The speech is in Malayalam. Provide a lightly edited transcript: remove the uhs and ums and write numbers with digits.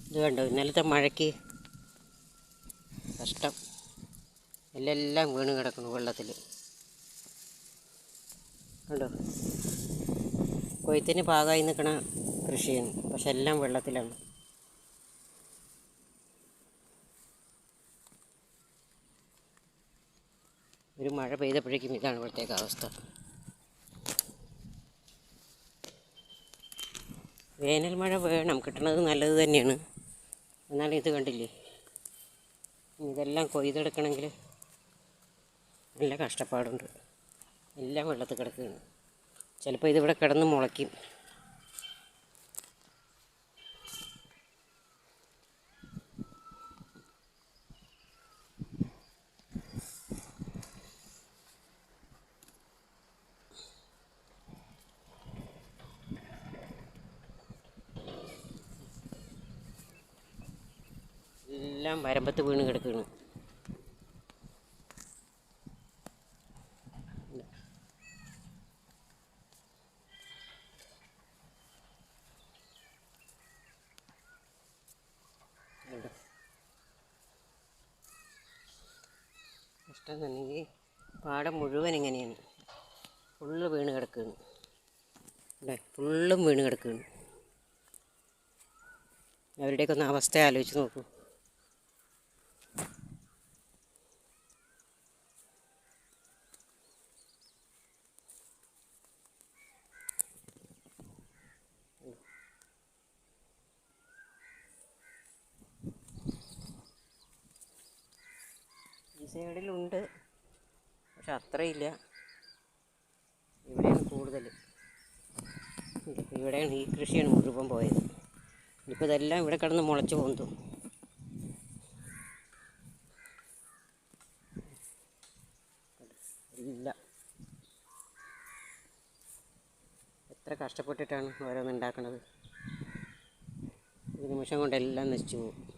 ഇത് കണ്ടോ, ഇന്നലത്തെ മഴയ്ക്ക് കഷ്ടം. എല്ലാം വീണ് കിടക്കുന്നു വെള്ളത്തിൽ. കണ്ടോ, കൊയ്ത്തിന് പാകമായി നിൽക്കണ കൃഷിയാണ്, പക്ഷെ എല്ലാം വെള്ളത്തിലാണ്. ഒരു മഴ പെയ്തപ്പോഴേക്കും ഇതാണ് ഇവിടുത്തേക്ക് അവസ്ഥ. വേനൽ മഴ വേണം, കിട്ടണത് നല്ലത് തന്നെയാണ്. എന്നാൽ ഇത് കണ്ടില്ലേ, ഇതെല്ലാം കൊയ്തെടുക്കണമെങ്കിൽ നല്ല കഷ്ടപ്പാടുണ്ട്. എല്ലാം വെള്ളത്തിൽ കിടക്കുകയാണ്. ചിലപ്പോൾ ഇതിവിടെ കിടന്ന് മുളയ്ക്കും. എല്ലാം വരമ്പത്ത് വീണ് കിടക്കുകയാണ്. കഷ്ടം തന്നെ. ഈ പാടം മുഴുവൻ ഇങ്ങനെയാണ്, ഫുള്ള് വീണ് കിടക്കുകയാണ്. അല്ലേ, ഫുള്ളും വീണ് കിടക്കുകയാണ്. അവരുടെയൊക്കെ ഒന്ന് അവസ്ഥ ആലോചിച്ച് നോക്കൂ. ഈ സൈഡിലുണ്ട്, പക്ഷെ അത്രയില്ല. ഇവിടെയാണ് കൂടുതൽ. ഇവിടെയാണ് ഈ കൃഷിയാണ് മുഴുവൻ പോയത്. ഇപ്പോൾ ഇതെല്ലാം ഇവിടെ കിടന്ന് മുളച്ച് പൊന്തും. ഇല്ല, എത്ര കഷ്ടപ്പെട്ടിട്ടാണ് ഓരോന്നുണ്ടാക്കണത്. ഒരു നിമിഷം കൊണ്ടെല്ലാം നശിച്ചു പോകും.